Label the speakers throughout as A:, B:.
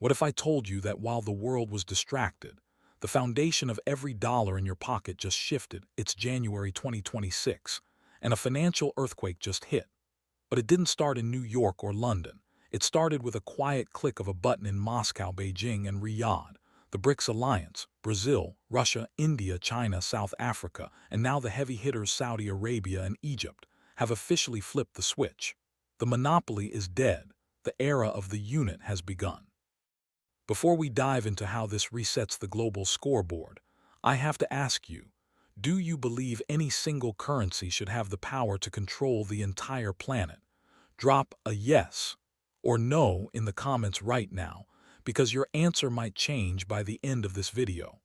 A: What if I told you that while the world was distracted, the foundation of every dollar in your pocket just shifted? It's January 2026, and a financial earthquake just hit. But it didn't start in New York or London. It started with a quiet click of a button in Moscow, Beijing, and Riyadh. The BRICS alliance, Brazil, Russia, India, China, South Africa, and now the heavy hitters Saudi Arabia and Egypt, have officially flipped the switch. The monopoly is dead. The era of the unit has begun. Before we dive into how this resets the global scoreboard, I have to ask you, do you believe any single currency should have the power to control the entire planet? Drop a yes or no in the comments right now, because your answer might change by the end of this video.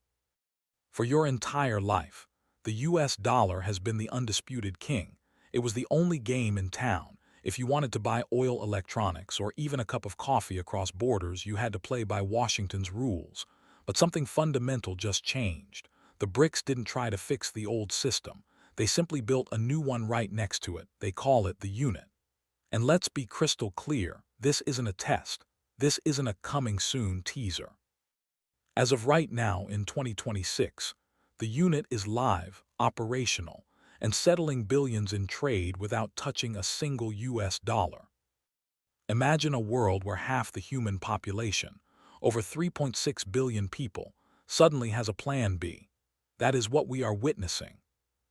A: For your entire life, the US dollar has been the undisputed king. It was the only game in town. If you wanted to buy oil, electronics, or even a cup of coffee across borders, you had to play by Washington's rules. But something fundamental just changed. The BRICS didn't try to fix the old system. They simply built a new one right next to it. They call it the unit. And let's be crystal clear, this isn't a test. This isn't a coming soon teaser. As of right now in 2026, the unit is live, operational, and settling billions in trade without touching a single US dollar. Imagine a world where half the human population, over 3.6 billion people, suddenly has a plan B. That is what we are witnessing.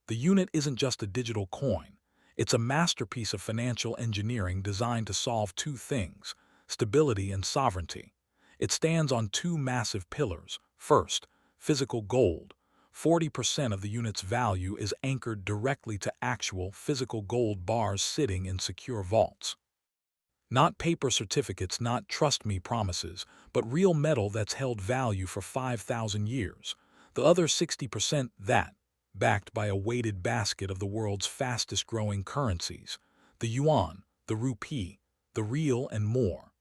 A: The unit isn't just a digital coin. It's a masterpiece of financial engineering designed to solve two things: stability and sovereignty. It stands on two massive pillars. First, physical gold. 40% of the unit's value is anchored directly to actual physical gold bars sitting in secure vaults. Not paper certificates, not trust me promises, but real metal that's held value for 5,000 years. The other 60%, backed by a weighted basket of the world's fastest-growing currencies, the yuan, the rupee, the rial, and more.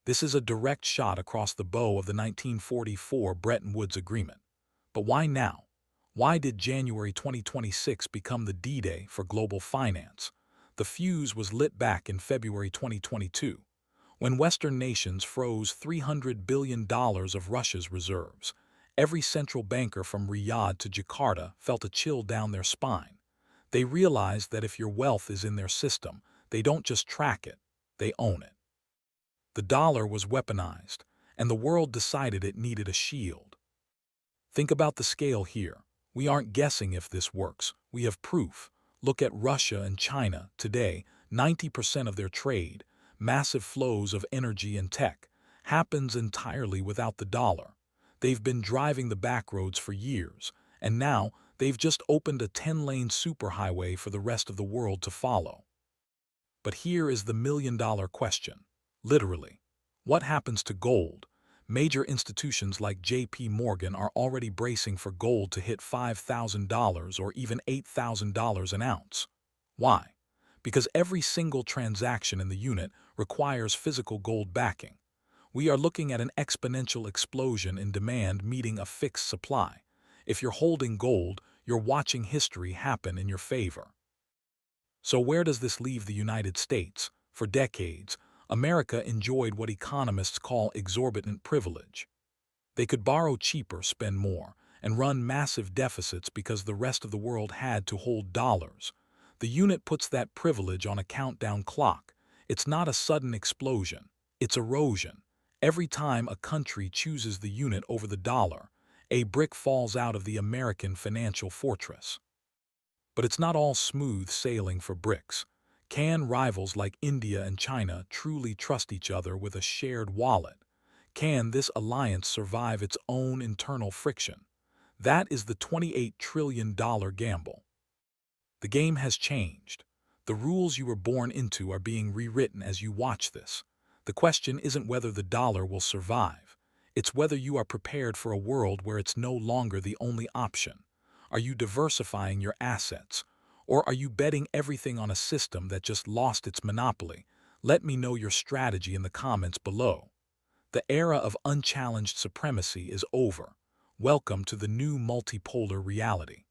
A: This is a direct shot across the bow of the 1944 Bretton Woods Agreement. But why now? Why did January 2026 become the D-Day for global finance? The fuse was lit back in February 2022, when Western nations froze $300 billion of Russia's reserves. Every central banker from Riyadh to Jakarta felt a chill down their spine. They realized that if your wealth is in their system, they don't just track it, they own it. The dollar was weaponized, and the world decided it needed a shield. Think about the scale here. We aren't guessing if this works. We have proof. Look at Russia and China today. 90% of their trade, massive flows of energy and tech, happens entirely without the dollar. They've been driving the backroads for years, and now they've just opened a 10-lane superhighway for the rest of the world to follow. But here is the million-dollar question. Literally, what happens to gold? Major institutions like J.P. Morgan are already bracing for gold to hit $5,000 or even $8,000 an ounce. Why? Because every single transaction in the unit requires physical gold backing. We are looking at an exponential explosion in demand meeting a fixed supply. If you're holding gold, you're watching history happen in your favor. So where does this leave the United States? For decades, America enjoyed what economists call exorbitant privilege. They could borrow cheaper, spend more, and run massive deficits because the rest of the world had to hold dollars. The unit puts that privilege on a countdown clock. It's not a sudden explosion, it's erosion. Every time a country chooses the unit over the dollar, a brick falls out of the American financial fortress. But it's not all smooth sailing for BRICS. Can rivals like India and China truly trust each other with a shared wallet? Can this alliance survive its own internal friction? That is the $28 trillion gamble. The game has changed. The rules you were born into are being rewritten as you watch this. The question isn't whether the dollar will survive. It's whether you are prepared for a world where it's no longer the only option. Are you diversifying your assets? Or are you betting everything on a system that just lost its monopoly? Let me know your strategy in the comments below. The era of unchallenged supremacy is over. Welcome to the new multipolar reality.